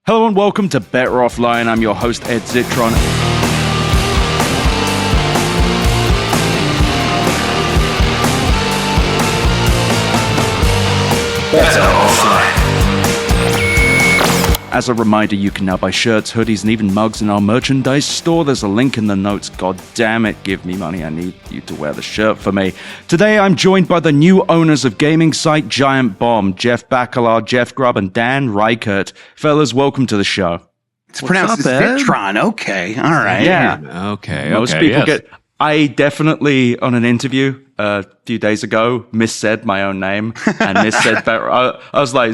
Hello and welcome to Better Offline. I'm your host, Ed Zitron. Better Offline. As a reminder, you can now buy shirts, hoodies, and even mugs in our merchandise store. There's a link in the notes. God damn it, give me money. I need you to wear the shirt for me. Today, I'm joined by the new owners of gaming site Giant Bomb, Jeff Bakalar, Jeff Grubb, and Dan Reichert. Fellas, welcome to the show. It's pronounced Zitron. Okay. All right. Yeah. Okay. Most people get... I definitely, on an interview a few days ago, missaid my own name and missaid better. I was like,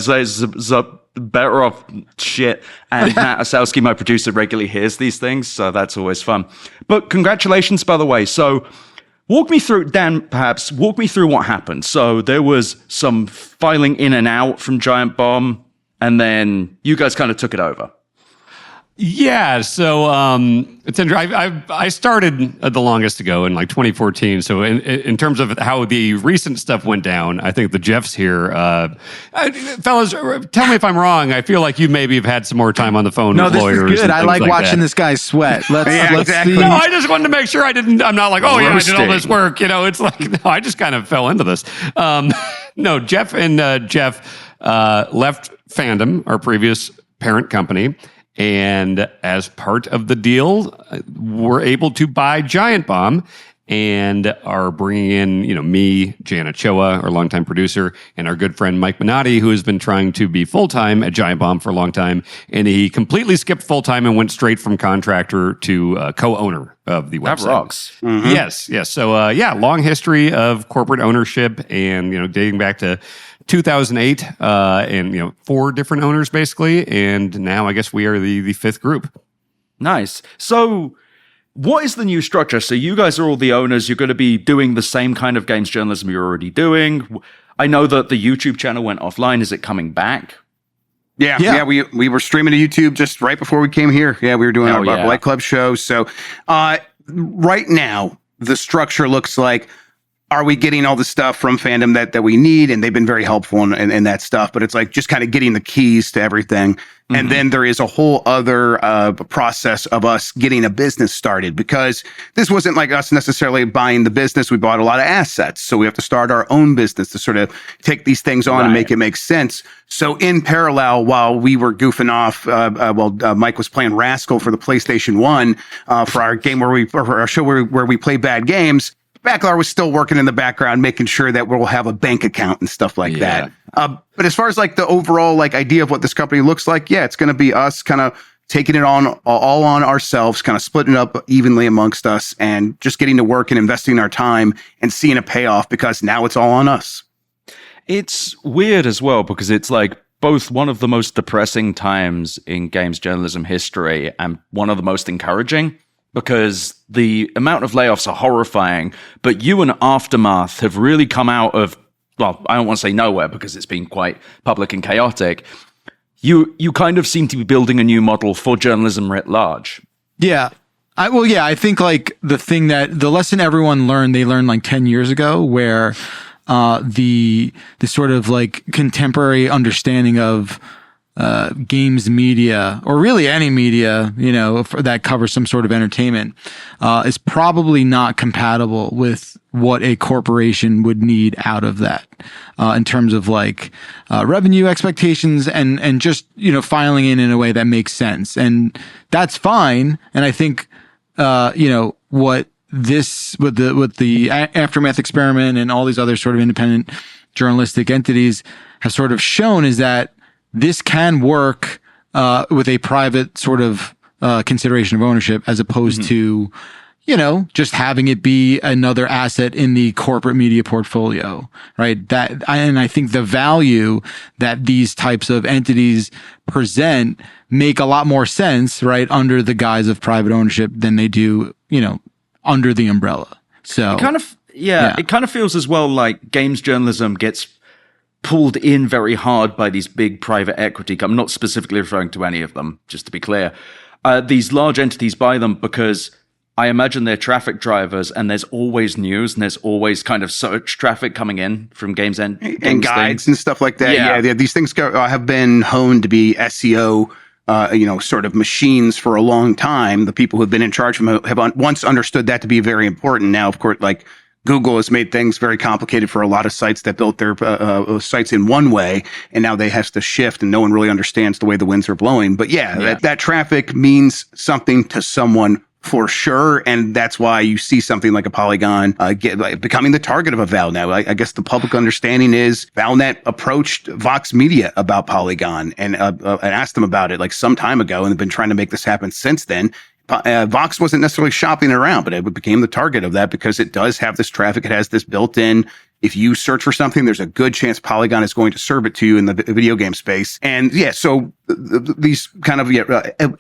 better off shit. And Matt Osowski, my producer, regularly hears these things, so that's always fun. But congratulations, by the way. So walk me through, Dan, perhaps, walk me through what happened. So there was some filing in and out from Giant Bomb, and then you guys kind of took it over. Yeah, so it's interesting. I started the longest ago in like 2014. So in terms of how the recent stuff went down, I think the Jeffs here, fellas, tell me if I'm wrong. I feel like you maybe have had some more time on the phone with lawyers. No, this is good. I like watching this guy sweat. Let's exactly. see. No, I just wanted to make sure I'm not like, I did all this work. You know, it's like, no, I just kind of fell into this. No, Jeff and Jeff left Fandom, our previous parent company. And as part of the deal, we're able to buy Giant Bomb and are bringing in, me, Jana Choa, our longtime producer, and our good friend Mike Minotti, who has been trying to be full-time at Giant Bomb for a long time. And he completely skipped full-time and went straight from contractor to co-owner of the website. That rocks. Mm-hmm. Yes. So, long history of corporate ownership and, dating back to 2008, and 4 different owners basically, and now I guess we are the 5th group. Nice. So, what is the new structure? So, you guys are all the owners. You're going to be doing the same kind of games journalism you're already doing. I know that the YouTube channel went offline. Is it coming back? Yeah. We were streaming to YouTube just right before we came here. Yeah, we were doing our Blight Club show. So, right now the structure looks like. Are we getting all the stuff from Fandom that we need? And they've been very helpful in that stuff. But it's like just kind of getting the keys to everything. Mm-hmm. And then there is a whole other process of us getting a business started, because this wasn't like us necessarily buying the business. We bought a lot of assets. So we have to start our own business to sort of take these things on and make it make sense. So in parallel, while we were goofing off, Mike was playing Rascal for the PlayStation 1 for our game for our show where we play bad games. Bakalar was still working in the background, making sure that we'll have a bank account and stuff like that. But as far as like the overall idea of what this company looks like, it's going to be us kind of taking it all on ourselves, kind of splitting it up evenly amongst us, and just getting to work and investing our time and seeing a payoff, because now it's all on us. It's weird as well, because it's like both one of the most depressing times in games journalism history and one of the most encouraging. Because the amount of layoffs are horrifying, but you and Aftermath have really come out of, well, I don't want to say nowhere because it's been quite public and chaotic. You kind of seem to be building a new model for journalism writ large. Yeah. I think like the lesson everyone learned, they learned like 10 years ago, where the sort of like contemporary understanding of games media, or really any media, that covers some sort of entertainment, is probably not compatible with what a corporation would need out of that, in terms of like revenue expectations and just filing in a way that makes sense, and that's fine. And I think what the Aftermath experiment and all these other sort of independent journalistic entities have sort of shown is that this can work with a private sort of consideration of ownership, as opposed to, just having it be another asset in the corporate media portfolio, right? And I think the value that these types of entities present make a lot more sense, right, under the guise of private ownership than they do, under the umbrella. So it kind of feels as well like games journalism gets pulled in very hard by these big private equity. I'm not specifically referring to any of them, just to be clear. These large entities buy them because I imagine they're traffic drivers, and there's always news, and there's always kind of search traffic coming in from games and guides and stuff like that. Yeah, these things have been honed to be SEO sort of machines for a long time. The people who've been in charge of them have once understood that to be very important. Now, of course, like Google has made things very complicated for a lot of sites that built their sites in one way, and now they have to shift, and no one really understands the way the winds are blowing. But that traffic means something to someone for sure, and that's why you see something like a Polygon becoming the target of a Val now. I guess the public understanding is Valnet approached Vox Media about Polygon and asked them about it like some time ago, and they've been trying to make this happen since then. Vox wasn't necessarily shopping around, but it became the target of that because it does have this traffic. It has this built-in. If you search for something, there's a good chance Polygon is going to serve it to you in the video game space. And so these kind of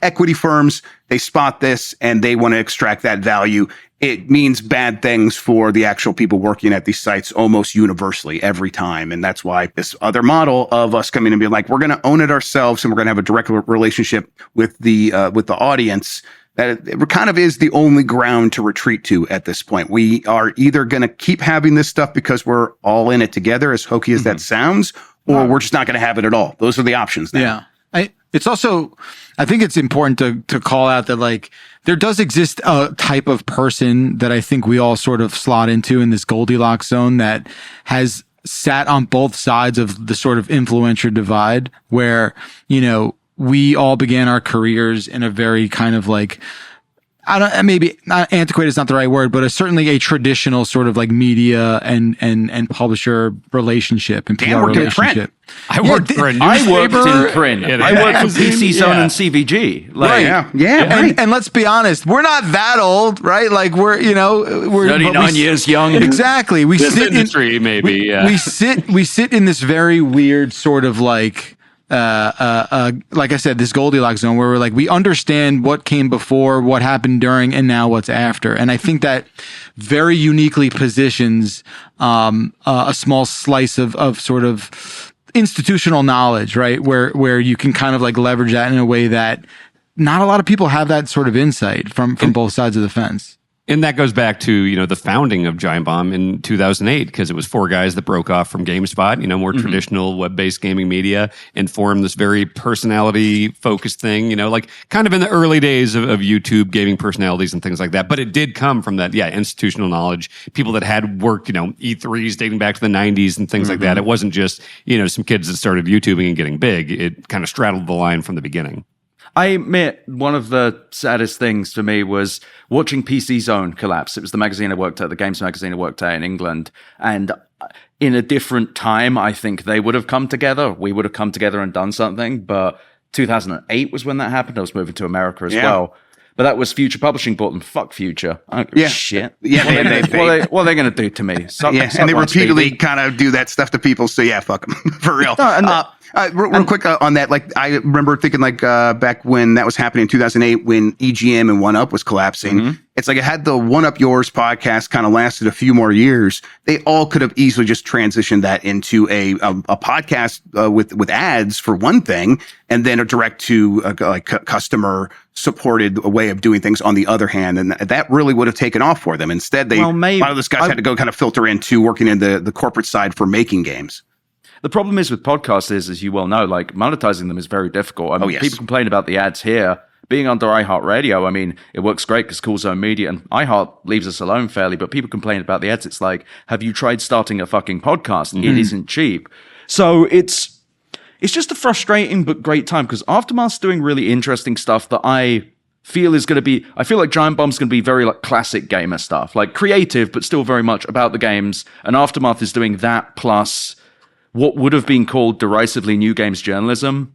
equity firms, they spot this and they want to extract that value. It means bad things for the actual people working at these sites almost universally every time. And that's why this other model of us coming and being like, we're going to own it ourselves and we're going to have a direct relationship with the audience. That it kind of is the only ground to retreat to at this point. We are either going to keep having this stuff because we're all in it together, as hokey as that sounds, or we're just not going to have it at all. Those are the options now. Yeah. I think it's important to call out that like there does exist a type of person that I think we all sort of slot into in this Goldilocks zone that has sat on both sides of the sort of influencer divide where, we all began our careers in a very kind of like, maybe not antiquated is not the right word, but certainly a traditional sort of like media and publisher relationship and PR relationship. I worked for a newspaper. I worked in print. I worked for PC Zone and CVG. Right. Right. And let's be honest, we're not that old, right? Like we're 39 years young. Exactly. We this sit industry, maybe. Yeah. We sit in this very weird sort of like, like I said, this Goldilocks zone where we're like, we understand what came before, what happened during, and now what's after. And I think that very uniquely positions a small slice of sort of institutional knowledge, right? Where you can kind of like leverage that in a way that not a lot of people have that sort of insight from both sides of the fence. And that goes back to, the founding of Giant Bomb in 2008, because it was 4 guys that broke off from GameSpot, more traditional web-based gaming media, and formed this very personality-focused thing, like kind of in the early days of YouTube gaming personalities and things like that. But it did come from that, institutional knowledge, people that had worked, E3s dating back to the 90s and things like that. It wasn't just, some kids that started YouTubing and getting big. It kind of straddled the line from the beginning. I admit one of the saddest things for me was watching PC Zone collapse. It was the magazine I worked at, the games magazine I worked at in England. And in a different time, I think they would have come together. We would have come together and done something. But 2008 was when that happened. I was moving to America as well. But that was Future Publishing bought them. Fuck Future. I don't give a shit. Yeah, what are they going to do to me? And they repeatedly kind of do that stuff to people. So fuck them for real. Real quick on that, like I remember thinking like back when that was happening in 2008 when EGM and 1UP was collapsing. It's like it had the 1UP Yours podcast kind of lasted a few more years. They all could have easily just transitioned that into a podcast with ads for one thing, and then a direct to customer supported way of doing things on the other hand, and that really would have taken off for them. Instead, a lot of those guys had to go kind of filter into working in the corporate side for making games. The problem is with podcasts is, as you well know, like monetizing them is very difficult. I mean, people complain about the ads here. Being under iHeart Radio, I mean, it works great because Cool Zone Media and iHeart leaves us alone fairly, but people complain about the ads. It's like, have you tried starting a fucking podcast? It isn't cheap. So it's just a frustrating but great time because Aftermath's doing really interesting stuff that I feel is going to be, I feel like Giant Bomb's going to be very like classic gamer stuff, like creative, but still very much about the games. And Aftermath is doing that plus what would have been called derisively new games journalism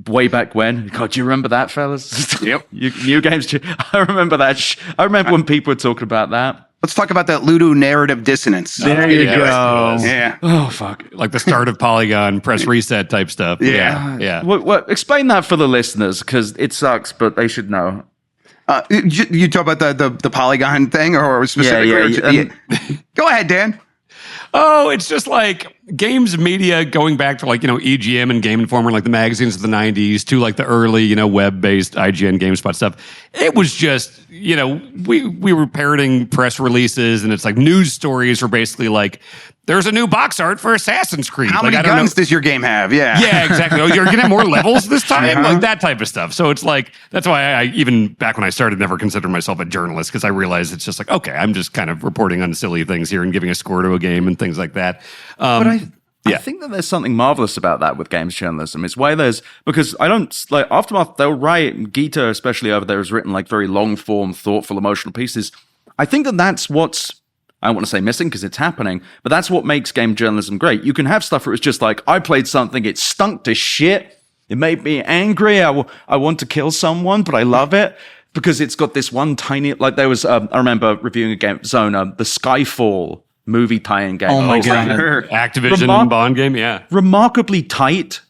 way back when. God, do you remember that, fellas? Yep. New games. I remember that. I remember when people were talking about that. Let's talk about that Ludo narrative dissonance. There you go. Yeah. Oh, fuck. Like the start of Polygon, press reset type stuff. Yeah. What, explain that for the listeners, because it sucks, but they should know. You talk about the Polygon thing or specifically? Go ahead, Dan. Oh, it's just like games media going back to like, EGM and Game Informer, like the magazines of the 90s to like the early, web-based IGN GameSpot stuff. It was just, we were parroting press releases and it's like news stories were basically like there's a new box art for Assassin's Creed. How many guns does your game have? Yeah. Yeah, exactly. Oh, you're going to have more levels this time? Like that type of stuff. So it's like, that's why I, even back when I started, never considered myself a journalist, because I realized it's just like, okay, I'm just kind of reporting on silly things here and giving a score to a game and things like that. But I think that there's something marvelous about that with games journalism. It's why because I don't, like, Aftermath, they'll write, Gita especially over there has written like very long form, thoughtful, emotional pieces. I think that that's what's, I don't want to say missing because it's happening, but that's what makes game journalism great. You can have stuff where it's just like, I played something, it stunk to shit, it made me angry, I want to kill someone, but I love it because it's got this one tiny, like there was, I remember reviewing a game, Zona, the Skyfall movie tie-in game. Oh my God. Activision Bond game, yeah. Remarkably tight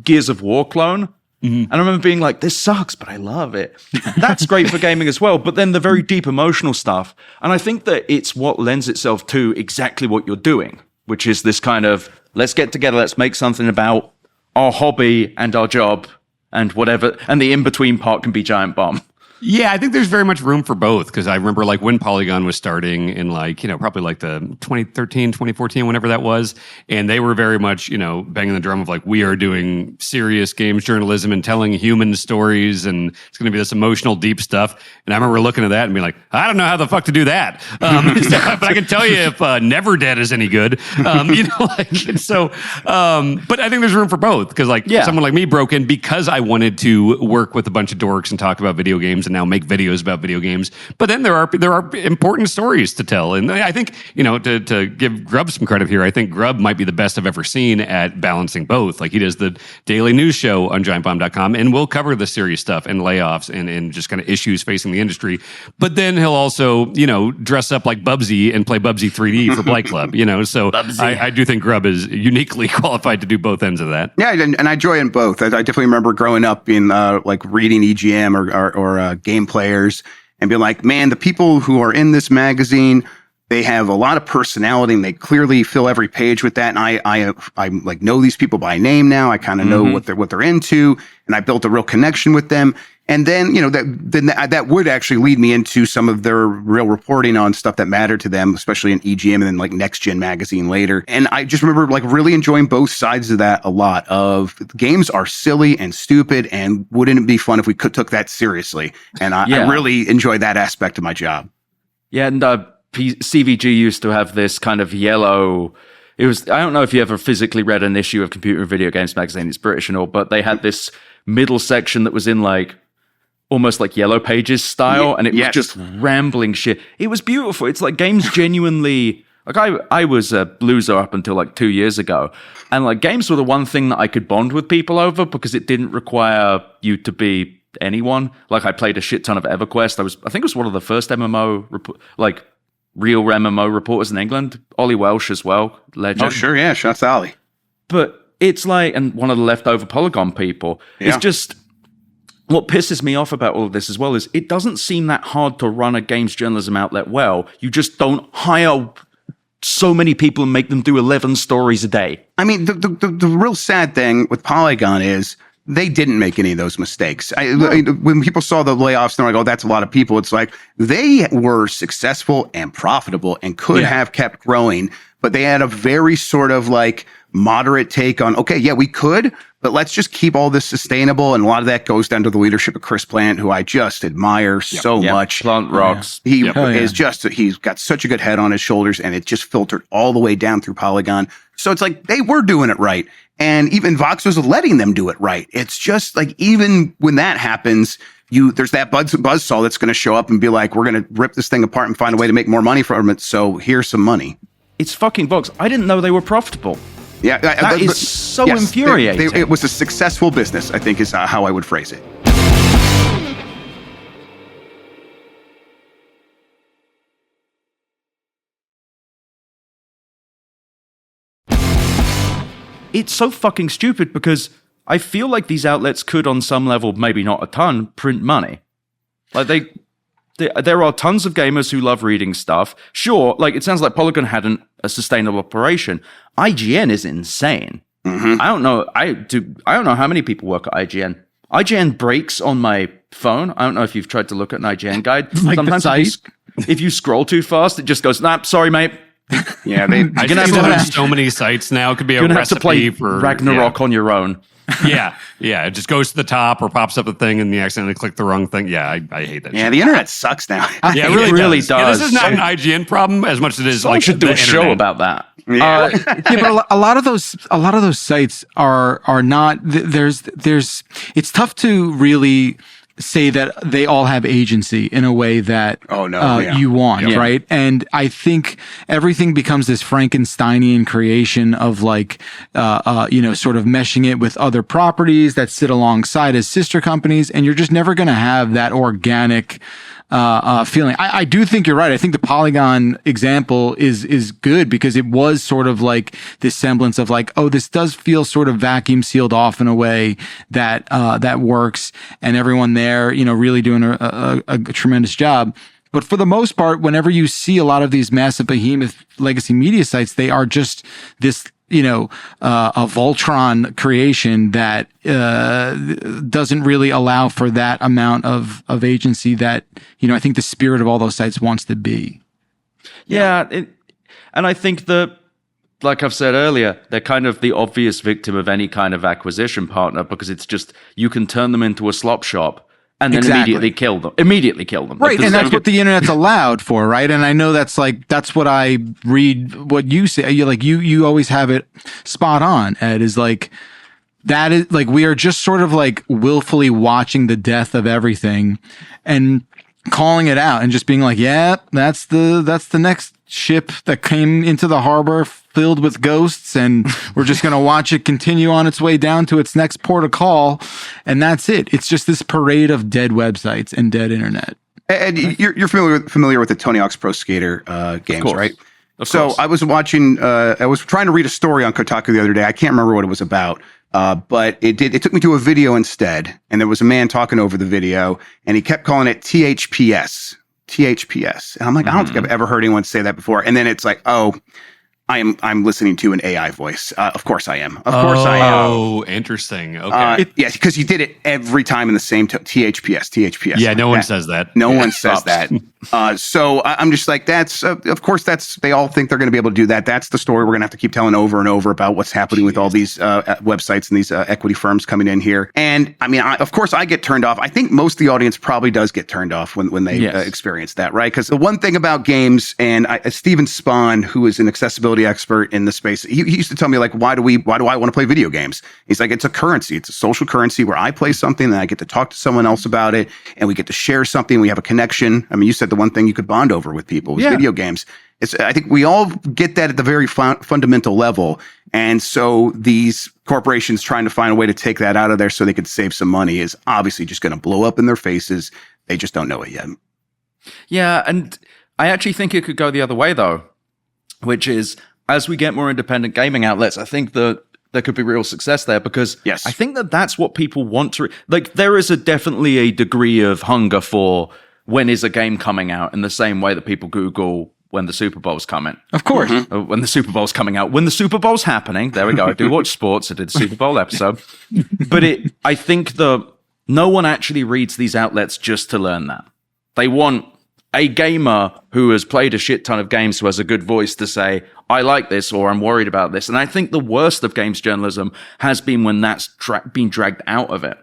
Gears of War clone. And I remember being like, this sucks, but I love it. That's great for gaming as well. But then the very deep emotional stuff. And I think that it's what lends itself to exactly what you're doing, which is this kind of, let's get together, let's make something about our hobby and our job and whatever. And the in-between part can be Giant Bomb. Yeah, I think there's very much room for both, because I remember like when Polygon was starting in like, probably like the 2013, 2014, whenever that was. And they were very much, banging the drum of like, we are doing serious games journalism and telling human stories. And it's going to be this emotional, deep stuff. And I remember looking at that and being like, I don't know how the fuck to do that. But I can tell you if Never Dead is any good, but I think there's room for both, because someone like me broke in because I wanted to work with a bunch of dorks and talk about video games and now make videos about video games. But then there are important stories to tell. And I think, to give Grubb some credit here, I think Grubb might be the best I've ever seen at balancing both. Like, he does the daily news show on giantbomb.com, and we'll cover the serious stuff and layoffs and just kind of issues facing the industry. But then he'll also, dress up like Bubsy and play Bubsy 3D for Blight Club, So I do think Grubb is uniquely qualified to do both ends of that. Yeah, and I enjoy in both. I definitely remember growing up in reading EGM or game players and being like, man, the people who are in this magazine, they have a lot of personality and they clearly fill every page with that. And I like know these people by name now. I kind of know what they're into, and I built a real connection with them. And then, that would actually lead me into some of their real reporting on stuff that mattered to them, especially in EGM and then like Next Gen magazine later. And I just remember like really enjoying both sides of that a lot. Of games are silly and stupid, and wouldn't it be fun if we took that seriously? And I really enjoyed that aspect of my job. Yeah, and CVG used to have this kind of yellow. I don't know if you ever physically read an issue of Computer and Video Games magazine. It's British and all, but they had this middle section that was in like almost like Yellow Pages style, and it was just rambling shit. It was beautiful. It's like games genuinely, like I was a loser up until like 2 years ago, and like games were the one thing that I could bond with people over because it didn't require you to be anyone. Like, I played a shit ton of EverQuest. I think it was one of the first MMO real MMO reporters in England. Ollie Welsh as well, legend. Oh sure, yeah, shouts Ollie. But it's like, and one of the leftover Polygon people. It's just, what pisses me off about all of this as well is it doesn't seem that hard to run a games journalism outlet well. You just don't hire so many people and make them do 11 stories a day. I mean, the real sad thing with Polygon is they didn't make any of those mistakes. When people saw the layoffs, they're like, oh, that's a lot of people. It's like they were successful and profitable and could have kept growing, but they had a very sort of like moderate take on, okay, yeah, we could, but let's just keep all this sustainable. And a lot of that goes down to the leadership of Chris Plant, who I just admire so much. Plant rocks. He is just, he's got such a good head on his shoulders, and it just filtered all the way down through Polygon. So it's like they were doing it right. And even Vox was letting them do it right. It's just like, even when that happens, there's that buzzsaw that's going to show up and be like, we're going to rip this thing apart and find a way to make more money from it. So here's some money. It's fucking Vox. I didn't know they were profitable. Yeah, that is so infuriating. It was a successful business, I think, is how I would phrase it. It's so fucking stupid because I feel like these outlets could, on some level, maybe not a ton, print money. Like there are tons of gamers who love reading stuff. Sure, like it sounds like Polygon had a sustainable operation. IGN is insane. I don't know. I don't know how many people work at IGN. IGN breaks on my phone. I don't know if you've tried to look at an IGN guide. Like sometimes if you scroll too fast, it just goes, nah, sorry, mate. Yeah, I gonna see have to that on have- so many sites now. It could be a You're going to have to recipe play for Ragnarok on your own. Yeah, it just goes to the top or pops up a thing and you accidentally click the wrong thing. Yeah, I hate that. Yeah, shit. the internet sucks now. Yeah, It really does. Yeah, this is not an IGN problem as much as it is Someone like should do the a show internet. about that. Yeah. Yeah, but a lot of those sites are not. There's. It's tough to really say that they all have agency in a way that you want, right? And I think everything becomes this Frankensteinian creation of like, sort of meshing it with other properties that sit alongside as sister companies, and you're just never going to have that organic feeling. I do think you're right. I think the Polygon example is good because it was sort of like this semblance of like, oh, this does feel sort of vacuum sealed off in a way that that works, and everyone there, really doing a tremendous job. But for the most part, whenever you see a lot of these massive behemoth legacy media sites, they are just this, a Voltron creation that doesn't really allow for that amount of agency that, I think the spirit of all those sites wants to be. Yeah. And I think that, like I've said earlier, they're kind of the obvious victim of any kind of acquisition partner because it's just, you can turn them into a slop shop and then immediately kill them. Right, and that's what the internet's allowed for, right? And I know that's what I read, what you say. You always have it spot on, Ed, is like, that is like, we are just sort of like willfully watching the death of everything and calling it out and just being like, yeah, that's the next ship that came into the harbor filled with ghosts, and we're just going to watch it continue on its way down to its next port of call, and that's it. It's just this parade of dead websites and dead internet. And you're familiar with the Tony Hawk's Pro Skater games, right? Of so course. I was watching. I was trying to read a story on Kotaku the other day. I can't remember what it was about. But it took me to a video instead, and there was a man talking over the video, and he kept calling it THPS. And I'm like, I don't think I've ever heard anyone say that before. And then it's like, oh, I'm listening to an AI voice. Of course I am. Of course I am. Oh, interesting. Okay. Yes, because he did it every time in the same THPS. Yeah, like no one that. says that. No one says that. So I'm just like, that's, of course, they all think they're going to be able to do that. That's the story we're going to have to keep telling over and over about what's happening with all these websites and these equity firms coming in here. And I mean, of course, I get turned off. I think most of the audience probably does get turned off when they experience that, right? Because the one thing about games, and Steven Spahn, who is an accessibility expert in the space, he used to tell me, like, why do I want to play video games? He's like, it's a currency. It's a social currency where I play something and I get to talk to someone else about it, and we get to share something. We have a connection. I mean, you said the one thing you could bond over with people was video games. I think we all get that at the very fundamental level. And so these corporations trying to find a way to take that out of there so they could save some money is obviously just going to blow up in their faces. They just don't know it yet. Yeah, and I actually think it could go the other way, though, which is, as we get more independent gaming outlets, I think that there could be real success there because I think that that's what people want to... Like, there is definitely a degree of hunger for when is a game coming out, in the same way that people Google when the Super Bowl's coming. Of course. When the Super Bowl's coming out. When the Super Bowl's happening. There we go. I do watch sports. I did a Super Bowl episode. But I think no one actually reads these outlets just to learn that. They want a gamer who has played a shit ton of games, who has a good voice to say, I like this, or I'm worried about this. And I think the worst of games journalism has been when that's been dragged out of it.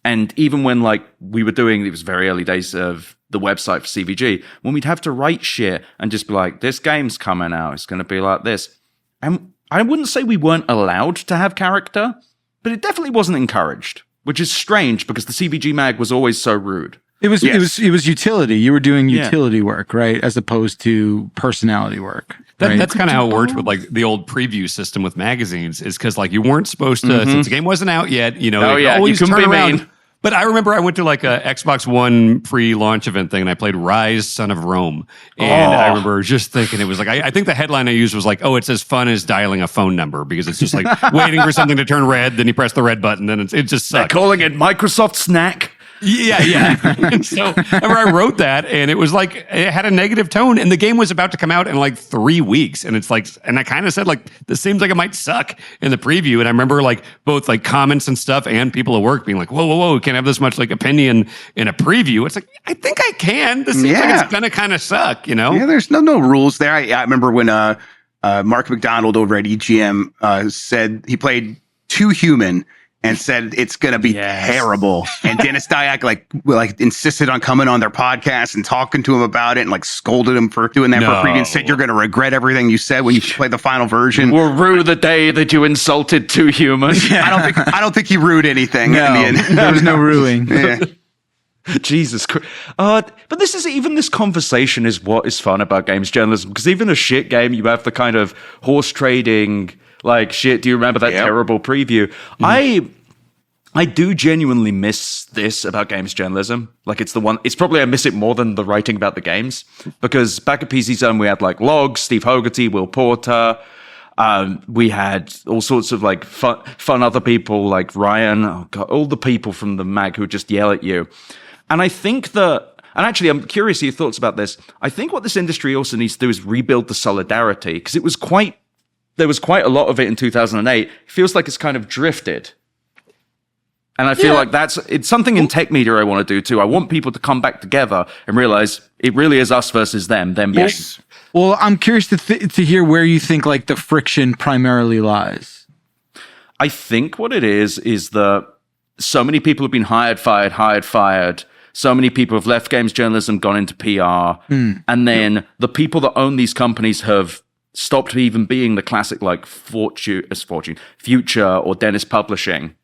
And even when, like, we were doing, it was very early days of the website for CVG, when we'd have to write shit and just be like, this game's coming out, it's going to be like this. And I wouldn't say we weren't allowed to have character, but it definitely wasn't encouraged, which is strange because the CVG mag was always so rude. It was utility. You were doing utility work, right? As opposed to personality work. Right? That's kind of how it worked with like the old preview system with magazines, is because like you weren't supposed to, since the game wasn't out yet, you know, you couldn't be mean. But I remember I went to like a Xbox One pre-launch event thing and I played Rise, Son of Rome. And I remember just thinking, it was like, I think the headline I used was like, oh, it's as fun as dialing a phone number, because it's just like waiting for something to turn red, then you press the red button, then it just sucks. They're calling it Microsoft Snack. Yeah. And so I wrote that, and it was like, it had a negative tone, and the game was about to come out in like 3 weeks. And it's like, and I kind of said, like, this seems like it might suck in the preview. And I remember like both like comments and stuff and people at work being like, whoa, we can't have this much like opinion in a preview. It's like, I think I can. This seems like it's going to kind of suck, you know? Yeah, there's no rules there. I remember when Mark McDonald over at EGM said he played Too Human and said it's going to be terrible. And Dennis Dyack like insisted on coming on their podcast and talking to him about it and like scolded him for doing that for preview and said, you're going to regret everything you said when you play the final version. We'll rue the day that you insulted Too Human. I don't think he rued anything in the end. There was no ruing. Jesus Christ. But this conversation is what is fun about games journalism, because even a shit game, you have the kind of horse trading, like, shit, do you remember that terrible preview? I do genuinely miss this about games journalism. Like, it's probably I miss it more than the writing about the games, because back at PC Zone, we had like Logs, Steve Hogarty, Will Porter. We had all sorts of like fun other people like Ryan, all the people from the mag who just yell at you. And I think and actually, I'm curious your thoughts about this. I think what this industry also needs to do is rebuild the solidarity, because there was quite a lot of it in 2008. It feels like it's kind of drifted. And I feel like it's something in tech media I want to do too. I want people to come back together and realize it really is us versus them versus. Well, I'm curious to hear where you think like the friction primarily lies. I think what it is that so many people have been hired, fired. So many people have left games journalism, gone into PR. And then the people that own these companies have stopped even being the classic like Future or Dennis Publishing.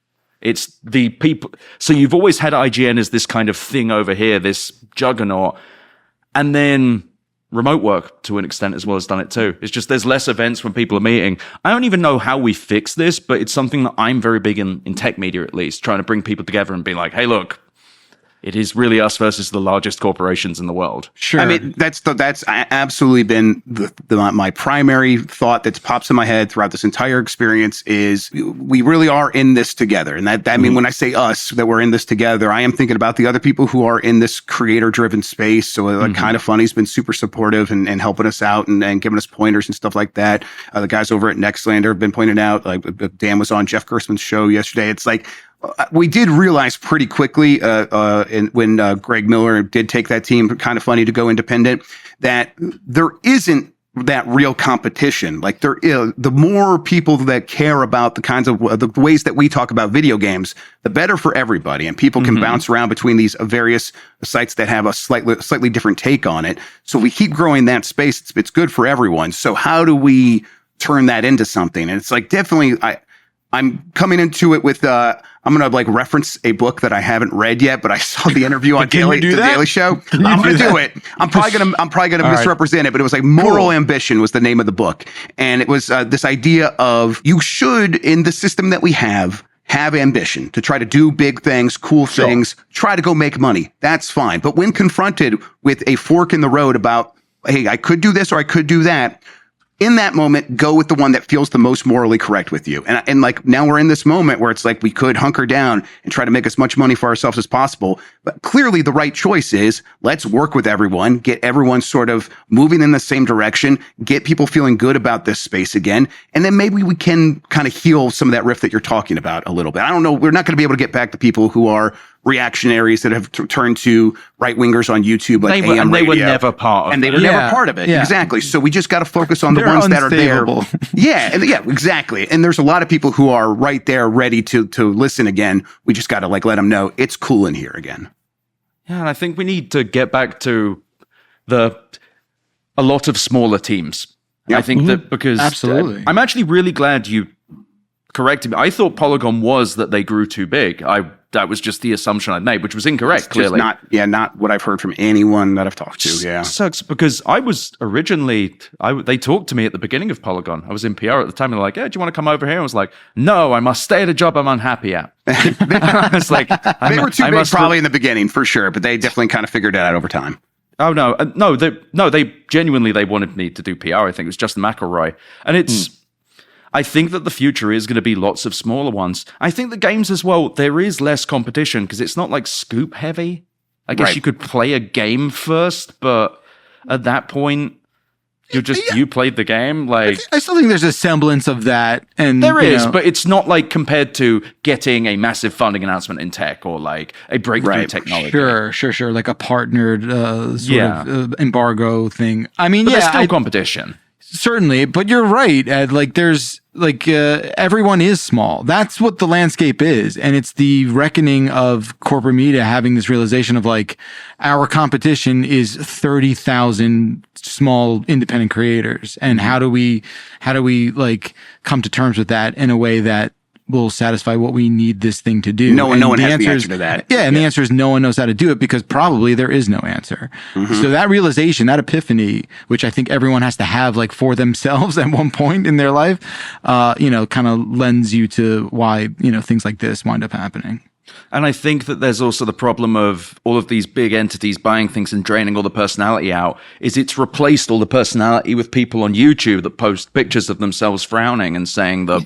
It's the people. So you've always had IGN as this kind of thing over here, this juggernaut. And then remote work to an extent as well has done it too. It's just there's less events when people are meeting. I don't even know how we fix this, but it's something that I'm very big in tech media, at least, trying to bring people together and be like, hey, look, it is really us versus the largest corporations in the world. Sure. I mean, that's absolutely been my primary thought that pops in my head throughout this entire experience is we really are in this together. And that I mean, when I say us, that we're in this together, I am thinking about the other people who are in this creator-driven space. So like Kind of Funny's been super supportive and helping us out and giving us pointers and stuff like that. The guys over at Nextlander have been pointing out, like Dan was on Jeff Gerstmann's show yesterday. It's like, we did realize pretty quickly when Greg Miller did take that team, Kind of Funny, to go independent, that there isn't that real competition. Like the more people that care about the kinds of the ways that we talk about video games, the better for everybody. And people can bounce around between these various sites that have a slightly different take on it. So we keep growing that space. It's good for everyone. So how do we turn that into something? And it's like, definitely, I'm coming into it with, I'm going to like reference a book that I haven't read yet, but I saw the interview on the Daily Show. I'm going to do it. I'm probably going to misrepresent it, but it was like Moral Ambition was the name of the book. And it was this idea of you should, in the system that we have ambition to try to do big things, cool things, try to go make money. That's fine. But when confronted with a fork in the road about, hey, I could do this or I could do that, in that moment, go with the one that feels the most morally correct with you. And like now we're in this moment where it's like we could hunker down and try to make as much money for ourselves as possible. But clearly the right choice is let's work with everyone, get everyone sort of moving in the same direction, get people feeling good about this space again. And then maybe we can kind of heal some of that rift that you're talking about a little bit. I don't know. We're not going to be able to get back to people who are reactionaries that have turned to right wingers on YouTube, like AM Radio. They were never part of it. And they were never part of it. Yeah. Exactly. So we just got to focus on the ones that are there. Yeah, exactly. And there's a lot of people who are right there ready to listen again. We just got to like let them know it's cool in here again. Yeah, and I think we need to get back to a lot of smaller teams. Yeah. I think that because absolutely. I'm actually really glad you corrected me. I thought Polygon was that they grew too big. That was just the assumption I'd made, which was incorrect, it's clearly. Not what I've heard from anyone that I've talked to, yeah. Sucks, because I was originally, they talked to me at the beginning of Polygon. I was in PR at the time, and they're like, do you want to come over here? I was like, no, I must stay at a job I'm unhappy at. I was like, they were too big probably in the beginning, for sure, but they definitely kind of figured it out over time. Oh, they genuinely, they wanted me to do PR, I think. It was Justin McElroy. And it's, I think that the future is going to be lots of smaller ones. I think the games as well, there is less competition because it's not like scoop heavy. I guess you could play a game first, but at that point, you played the game. Like I still think there's a semblance of that, and there is, but it's not like compared to getting a massive funding announcement in tech or like a breakthrough technology. Sure, like a partnered sort of embargo thing. I mean, but there's still competition. Certainly, but you're right, Ed. Like, there's everyone is small. That's what the landscape is, and it's the reckoning of corporate media having this realization of like our competition is 30,000 small independent creators, and how do we like come to terms with that in a way that will satisfy what we need this thing to do. No one has the answer to that. Yeah, and the answer is no one knows how to do it because probably there is no answer. So that realization, that epiphany, which I think everyone has to have like for themselves at one point in their life, kind of lends you to why, things like this wind up happening. And I think that there's also the problem of all of these big entities buying things and draining all the personality out, is it's replaced all the personality with people on YouTube that post pictures of themselves frowning and saying the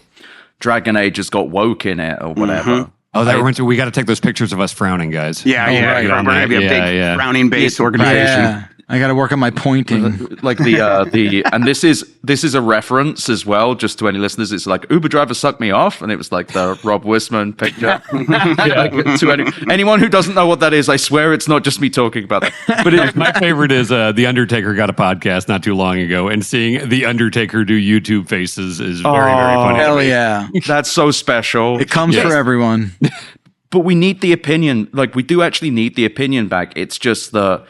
Dragon Age has got woke in it or whatever. Oh, we got to take those pictures of us frowning, guys. Yeah. We're going to be a big frowning-based organization. Yeah. I got to work on my pointing. Like and this is a reference as well, just to any listeners. It's like Uber driver sucked me off, and it was like the Rob Wisman picture. To anyone who doesn't know what that is, I swear it's not just me talking about that. But my favorite is The Undertaker got a podcast not too long ago, and seeing The Undertaker do YouTube faces is very, very funny. Hell yeah. That's so special. It comes for everyone. But we need the opinion. Like, we do actually need the opinion back. It's just the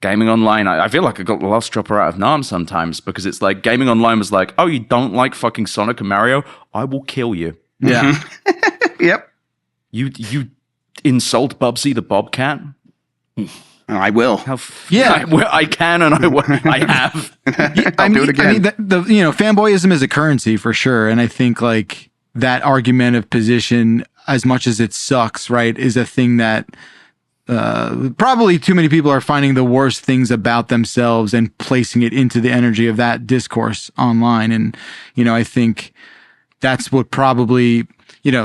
gaming online. I feel like I got the last dropper out of Nam sometimes, because it's like gaming online was like, oh, you don't like fucking Sonic and Mario? I will kill you. Yeah. Yep. You insult Bubsy the Bobcat? I will. I can, and I will. I have. I'll do it again. I mean, the fanboyism is a currency for sure, and I think like that argument of position, as much as it sucks, right, is a thing that probably too many people are finding the worst things about themselves and placing it into the energy of that discourse online. And, I think that's what probably,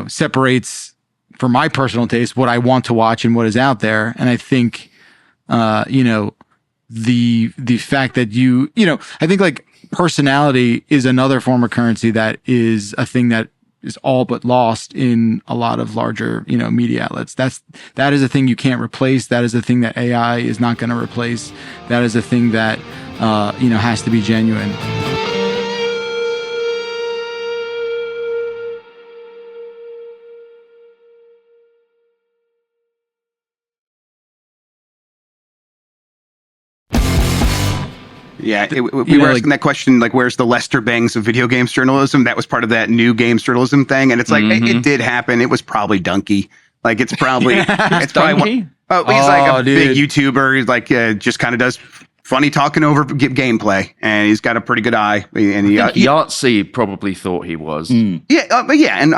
separates, for my personal taste, what I want to watch and what is out there. And I think, the fact that I think like personality is another form of currency that is a thing that is all but lost in a lot of larger, media outlets. That is a thing you can't replace. That is a thing that AI is not going to replace. That is a thing that, has to be genuine. Yeah, we were asking that question, like, where's the Lester Bangs of video games journalism? That was part of that new games journalism thing, and it's like it did happen. It was probably Donkey. Like, it's probably it's probably he's like a big YouTuber. He's like just kind of does funny talking over gameplay, and he's got a pretty good eye. And Yahtzee probably thought he was. And I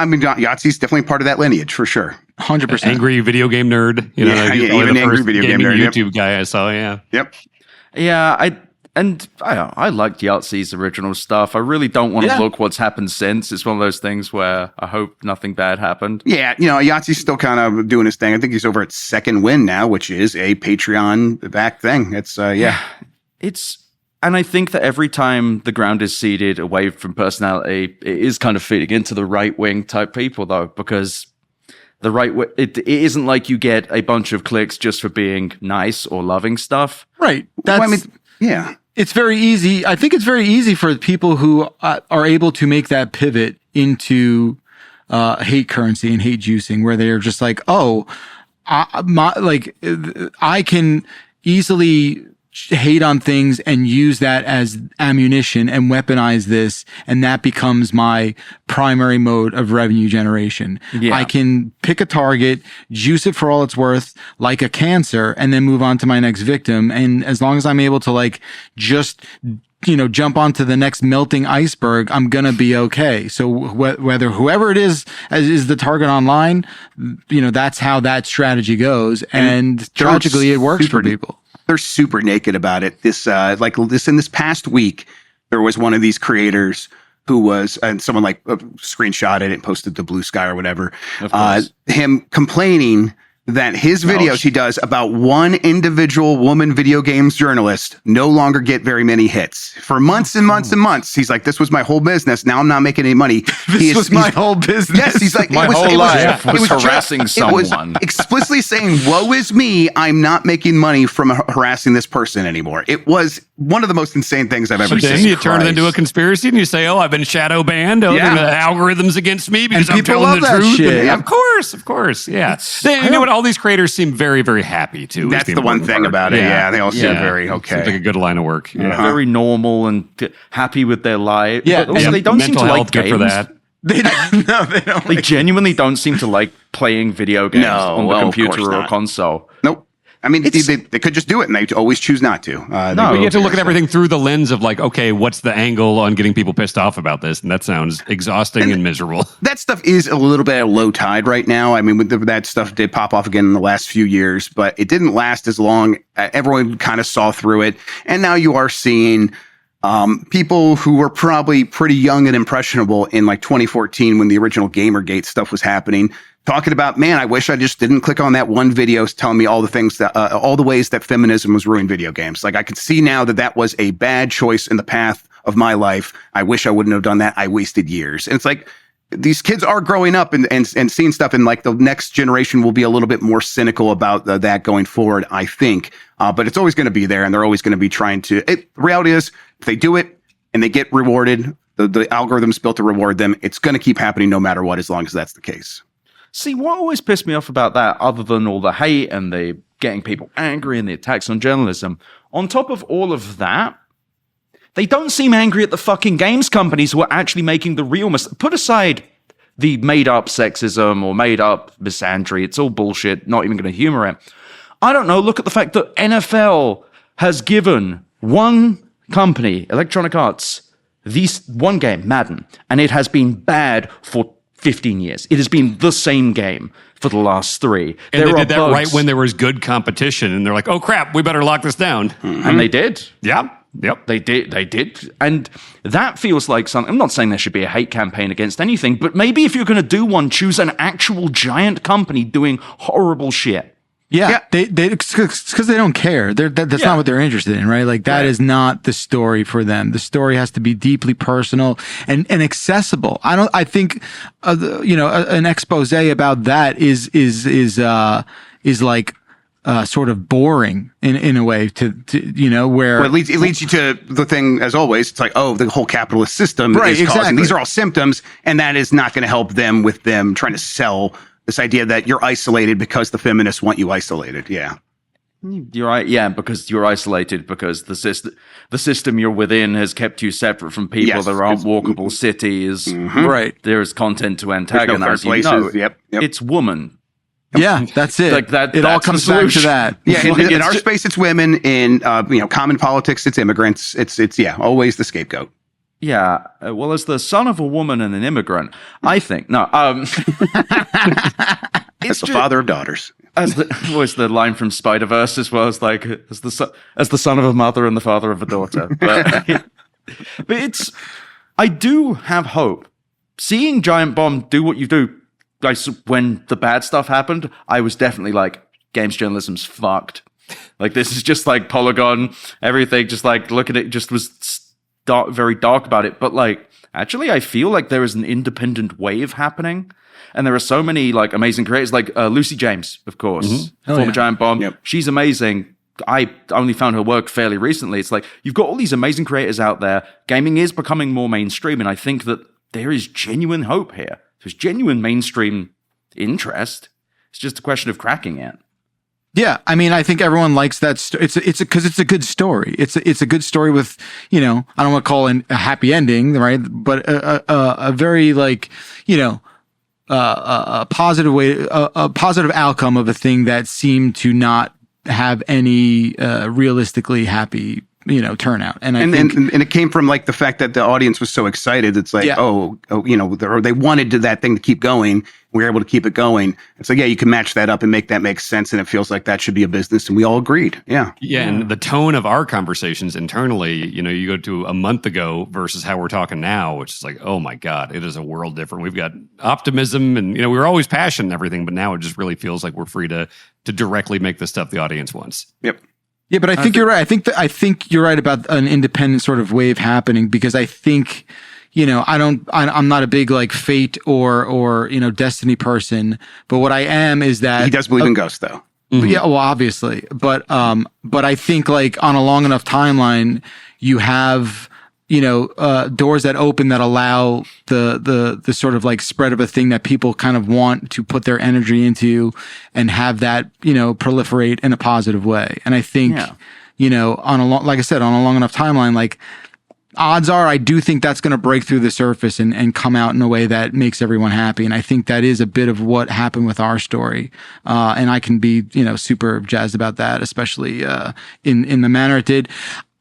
mean Yahtzee's definitely part of that lineage for sure. 100%. Angry video game nerd. Even angry video game nerd. YouTube guy I saw. Yeah. Yep. Yeah. I liked Yahtzee's original stuff. I really don't want to look what's happened since. It's one of those things where I hope nothing bad happened. Yeah, Yahtzee's still kind of doing his thing. I think he's over at Second Win now, which is a Patreon-backed thing. It's, And I think that every time the ground is seeded away from personality, it is kind of feeding into the right-wing type people, though, because the it isn't like you get a bunch of clicks just for being nice or loving stuff. Right. Yeah. It's very easy. I think it's very easy for people who are able to make that pivot into hate currency and hate juicing, where they're just like, oh, I can easily hate on things and use that as ammunition and weaponize this, and that becomes my primary mode of revenue generation. Yeah. I can pick a target, juice it for all it's worth, like a cancer, and then move on to my next victim. And as long as I'm able to like just jump onto the next melting iceberg, I'm going to be okay. So whether whoever it is the target online, that's how that strategy goes. And tragically it works for people. They're super naked about it. In this past week, there was one of these creators who was, and someone like screenshotted it and posted to Blue Sky or whatever, Of course. him complaining that his videos he does about one individual woman video games journalist no longer get very many hits for months and months and months. He's like, this was my whole business. Now I'm not making any money. This was my whole business. Yes, he's like, My whole life was harassing someone. It was explicitly saying, woe is me, I'm not making money from harassing this person anymore. It was one of the most insane things I've ever seen. Then you turn it into a conspiracy and you say, oh, I've been shadow banned. Oh, the algorithms against me because I'm telling the truth. Shit. Of course. Yeah. You know what? All these creators seem very, very happy too. That's the one thing about it. Yeah. They all seem very okay. Seems like a good line of work. Yeah. Very normal and happy with their life. Yeah. But also, they don't seem to like good games. for that. They don't. They genuinely don't seem to like playing video games on the of computer course or not. console. Nope. I mean, they could just do it, and they always choose not to. But you have to look at everything through the lens of like, okay, what's the angle on getting people pissed off about this? And that sounds exhausting and miserable. That stuff is a little bit at a low tide right now. I mean, that stuff did pop off again in the last few years, but it didn't last as long. Everyone kind of saw through it. And now you are seeing people who were probably pretty young and impressionable in like 2014 when the original Gamergate stuff was happening, talking about, man, I wish I just didn't click on that one video telling me all the things that, all the ways that feminism was ruining video games. Like I can see now that was a bad choice in the path of my life. I wish I wouldn't have done that. I wasted years. And it's like, these kids are growing up and seeing stuff, and like the next generation will be a little bit more cynical about that going forward, I think. But it's always going to be there, and they're always going to be trying to. The reality is, if they do it and they get rewarded, the algorithm's built to reward them. It's going to keep happening no matter what, as long as that's the case. See, what always pissed me off about that, other than all the hate and the getting people angry and the attacks on journalism, on top of all of that, they don't seem angry at the fucking games companies who are actually making the real Put aside the made-up sexism or made-up misandry. It's all bullshit. Not even going to humor it. I don't know. Look at the fact that NFL has given one company, Electronic Arts, this one game, Madden, and it has been bad for 15 years. It has been the same game for the last 3. And they did that right when there was good competition, and they're like, oh crap, we better lock this down. Mm-hmm. And they did. Yeah. Yep. They did. And that feels like something. I'm not saying there should be a hate campaign against anything, but maybe if you're going to do one, choose an actual giant company doing horrible shit. Yeah, because they don't care. That's not what they're interested in, right? Like that is not the story for them. The story has to be deeply personal and accessible. I think, an expose about that is like sort of boring in a way to where well, it leads you to the thing as always. It's like, oh, the whole capitalist system is causing. These are all symptoms, and that is not going to help them with them trying to sell this idea that you're isolated because the feminists want you isolated. Yeah. You're right. Yeah, because you're isolated because the system you're within has kept you separate from people. Yes, there aren't walkable cities. Mm-hmm. Right. There's content to antagonize. Yep. It's woman. Yeah, that's it. Like that. It all comes back to that. Yeah. In our space, it's women. In common politics, it's immigrants. It's always the scapegoat. Yeah, well, as the son of a woman and an immigrant, I think it's the father of daughters. As was the line from Spider-Verse as well, as like as the son of a mother and the father of a daughter. But I do have hope. Seeing Giant Bomb do what you do, like when the bad stuff happened, I was definitely like, games journalism's fucked. Like this is just like Polygon, everything. Just like look at it, just was very dark about it. But like, actually, I feel like there is an independent wave happening. And there are so many like amazing creators, like Lucy James, of course, former Giant Bomb. Yep. She's amazing. I only found her work fairly recently. It's like, you've got all these amazing creators out there. Gaming is becoming more mainstream. And I think that there is genuine hope here. There's genuine mainstream interest. It's just a question of cracking it. Yeah, I mean, I think everyone likes that. It's because it's a good story. It's a good story with, I don't want to call it a happy ending, right? But a very like, a positive way, a positive outcome of a thing that seemed to not have any realistically happy turnout. And and it came from like the fact that the audience was so excited. It's like, they wanted that thing to keep going. We were able to keep it going. It's like, you can match that up and make that make sense. And it feels like that should be a business. And we all agreed. Yeah. And the tone of our conversations internally, you go to a month ago versus how we're talking now, which is like, oh my God, it is a world different. We've got optimism and, we were always passionate and everything, but now it just really feels like we're free to directly make the stuff the audience wants. Yep. Yeah, but I think you're right. I think you're right about an independent sort of wave happening, because I think, I'm not a big like fate or destiny person, but what I am is that he does believe in ghosts though. Mm-hmm. Yeah, well, obviously, but I think like on a long enough timeline, you have doors that open that allow the sort of like spread of a thing that people kind of want to put their energy into and have that proliferate in a positive way. And I think like I said, on a long enough timeline, like odds are I do think that's going to break through the surface and come out in a way that makes everyone happy. And I think that is a bit of what happened with our story. And I can be, super jazzed about that, especially in the manner it did.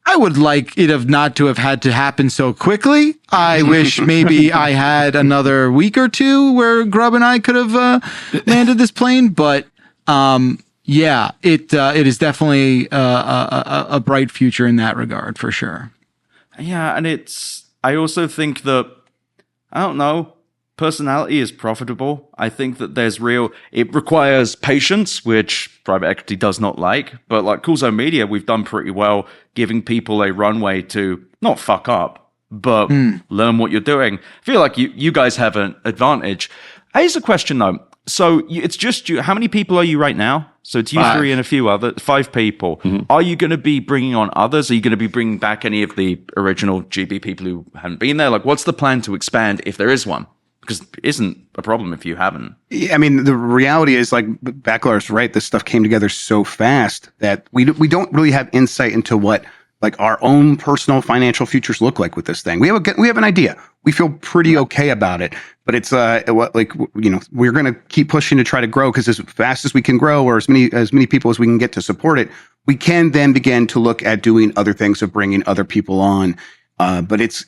I would like it not to have had to happen so quickly. I wish maybe I had another week or two where Grubb and I could have landed this plane. But it is definitely a bright future in that regard for sure. Yeah, and I also think that, I don't know, personality is profitable. I think that it requires patience, which private equity does not like. But like Cool Zone Media, we've done pretty well giving people a runway to not fuck up, but learn what you're doing. I feel like you guys have an advantage. Here's a question though. So it's just you. How many people are you right now? So it's you 5. 3 and a few other 5 people. Mm-hmm. Are you going to be bringing on others? Are you going to be bringing back any of the original GB people who haven't been there? Like, what's the plan to expand if there is one? Because it isn't a problem if you haven't. Yeah, I mean, the reality is like Backlar's right. This stuff came together so fast that we don't really have insight into what like our own personal financial futures look like with this thing. We have an idea. We feel pretty okay about it, but it's we're going to keep pushing to try to grow, because as fast as we can grow, or as many people as we can get to support it, we can then begin to look at doing other things of bringing other people on. But it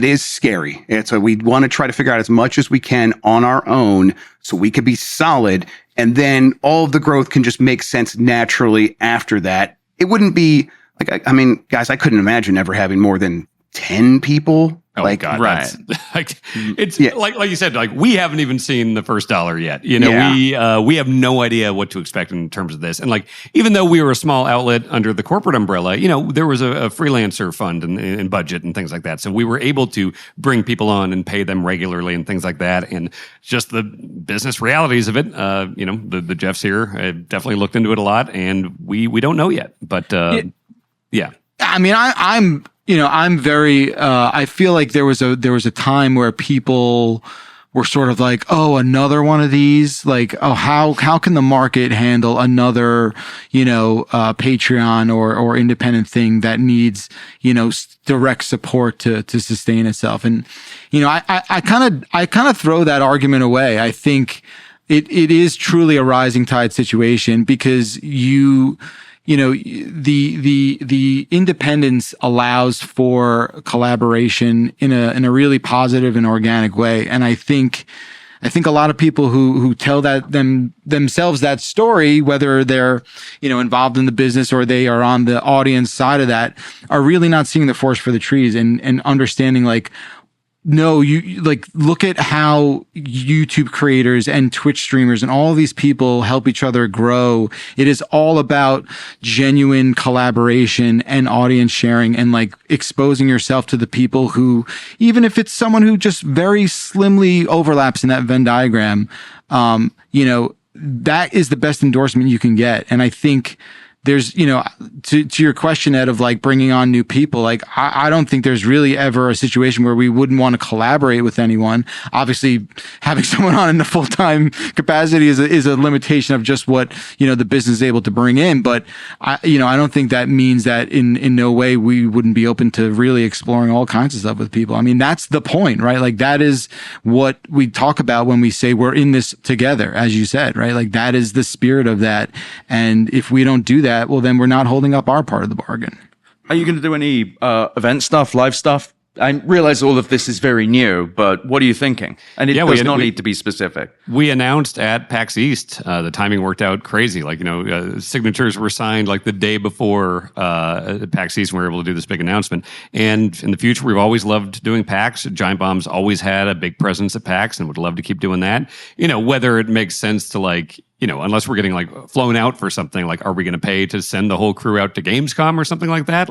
is scary. We want to try to figure out as much as we can on our own so we can be solid, and then all of the growth can just make sense naturally after that. It wouldn't be like, I mean, guys, I couldn't imagine ever having more than 10 people. Oh like, God, right. It's like you said, like we haven't even seen the first dollar yet. We have no idea what to expect in terms of this. And like, even though we were a small outlet under the corporate umbrella, there was a freelancer fund and budget and things like that. So we were able to bring people on and pay them regularly and things like that. And just the business realities of it, the Jeffs here have definitely looked into it a lot, and we don't know yet. But yeah. I mean, I'm very, I feel like there was a time where people were sort of like, oh, another one of these, like, oh, how can the market handle another, Patreon or independent thing that needs, direct support to sustain itself. And, I kind of throw that argument away. I think it is truly a rising tide situation, because the independence allows for collaboration in a really positive and organic way. And I think a lot of people who tell themselves that story, whether they're, involved in the business or they are on the audience side of that, are really not seeing the forest for the trees and understanding like, no, you like look at how YouTube creators and Twitch streamers and all of these people help each other grow. It is all about genuine collaboration and audience sharing and like exposing yourself to the people who, even if it's someone who just very slimly overlaps in that Venn diagram, that is the best endorsement you can get. And I think there's, to your question, Ed, of like bringing on new people, like I don't think there's really ever a situation where we wouldn't want to collaborate with anyone. Obviously, having someone on in the full-time capacity is a limitation of just what, the business is able to bring in. But I don't think that means that in no way we wouldn't be open to really exploring all kinds of stuff with people. I mean, that's the point, right? Like that is what we talk about when we say we're in this together, as you said, right? Like that is the spirit of that. And if we don't do that, well, then we're not holding up our part of the bargain. Are you going to do any event stuff, live stuff? I realize all of this is very new, but what are you thinking? And it does not need to be specific. We announced at PAX East, the timing worked out crazy. Signatures were signed like the day before PAX East, and we were able to do this big announcement. And in the future, we've always loved doing PAX. Giant Bomb's always had a big presence at PAX and would love to keep doing that. Whether it makes sense to unless we're getting flown out for something, are we going to pay to send the whole crew out to Gamescom or something like that?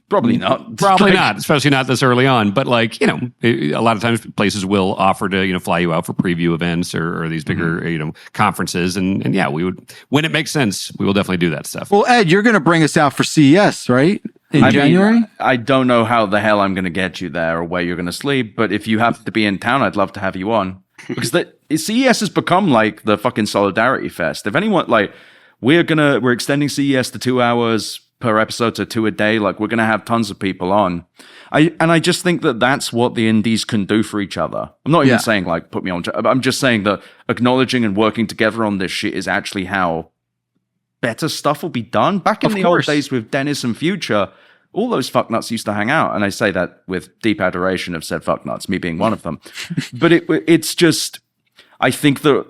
Probably not. Probably not, especially not this early on. But a lot of times places will offer to fly you out for preview events or these bigger conferences, and yeah, we would, when it makes sense, we will definitely do that stuff. Well, Ed, you're going to bring us out for CES, right? In January? I don't know how the hell I'm going to get you there or where you're going to sleep, but if you happen to be in town, I'd love to have you on, because CES has become like the fucking solidarity fest. If anyone we're extending CES to 2 hours per episode to 2 a day. We're going to have tons of people on. I just think that that's what the indies can do for each other. I'm not even saying put me on. I'm just saying that acknowledging and working together on this shit is actually how better stuff will be done. Back in the old days with Dennis and Future, all those fucknuts used to hang out. And I say that with deep adoration of said fucknuts, me being one of them. But it's just, I think that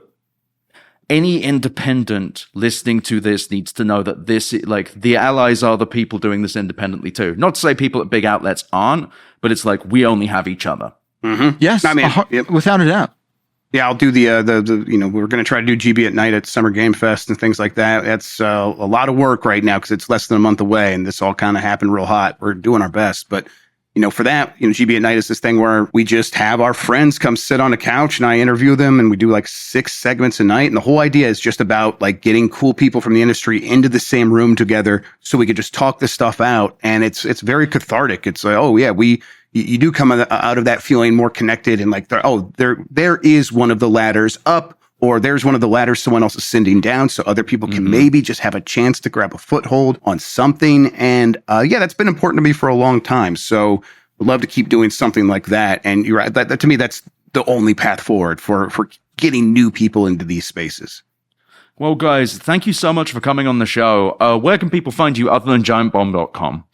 any independent listening to this needs to know that the allies are the people doing this independently too. Not to say people at big outlets aren't, but it's we only have each other. Mm-hmm. Yes, without a doubt. Yeah, I'll do the we're going to try to do GB at Night at Summer Game Fest and things like that. That's a lot of work right now because it's less than a month away, and this all kind of happened real hot. We're doing our best, but for that, GB at Night is this thing where we just have our friends come sit on a couch and I interview them, and we do 6 segments a night. And the whole idea is just about getting cool people from the industry into the same room together so we could just talk this stuff out. And it's very cathartic. It's you do come out of that feeling more connected and there is one of the ladders up, or there's one of the ladders someone else is sending down, so other people can maybe just have a chance to grab a foothold on something. And that's been important to me for a long time. So I'd love to keep doing something like that. And you're right, that to me, that's the only path forward for getting new people into these spaces. Well, guys, thank you so much for coming on the show. Where can people find you other than giantbomb.com?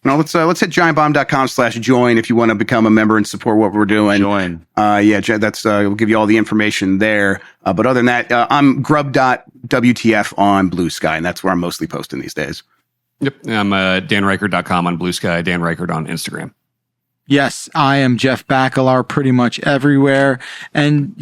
Now let's hit giantbomb.com/join if you want to become a member and support what we're doing. Join. That's we'll give you all the information there. But other than that, I'm grub.wtf on Blue Sky, and that's where I'm mostly posting these days. Yep. I'm danreichert.com on Blue Sky, Dan Reichert on Instagram. Yes, I am Jeff Bakalar pretty much everywhere. And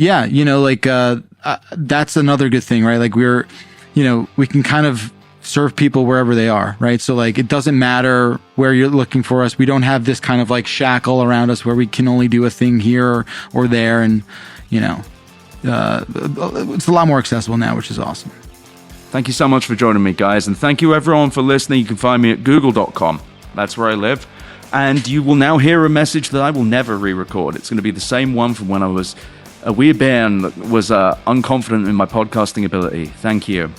that's another good thing, right? We're, we can kind of serve people wherever they are, right? So it doesn't matter where you're looking for us. We don't have this kind of shackle around us where we can only do a thing here or there. And, it's a lot more accessible now, which is awesome. Thank you so much for joining me, guys. And thank you everyone for listening. You can find me at google.com. That's where I live. And you will now hear a message that I will never re-record. It's going to be the same one from when I was a wee bear and was unconfident in my podcasting ability. Thank you.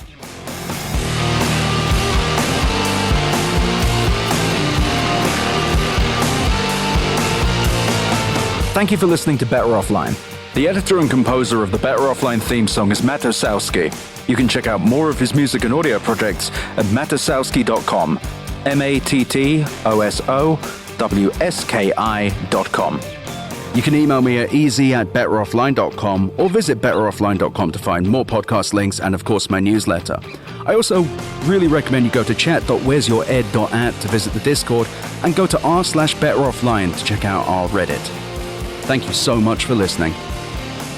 Thank you for listening to Better Offline. The editor and composer of the Better Offline theme song is Matt Osowski. You can check out more of his music and audio projects at matosowski.com. MATTOSOWSKI.com. You can email me at easy@betteroffline.com or visit betteroffline.com to find more podcast links and, of course, my newsletter. I also really recommend you go to chat.wheresyoured.at to visit the Discord and go to r/betteroffline to check out our Reddit. Thank you so much for listening.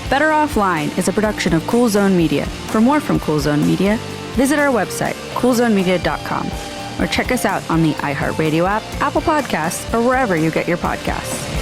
Better Offline is a production of Cool Zone Media. For more from Cool Zone Media, visit our website, coolzonemedia.com, or check us out on the iHeart Radio app, Apple Podcasts, or wherever you get your podcasts.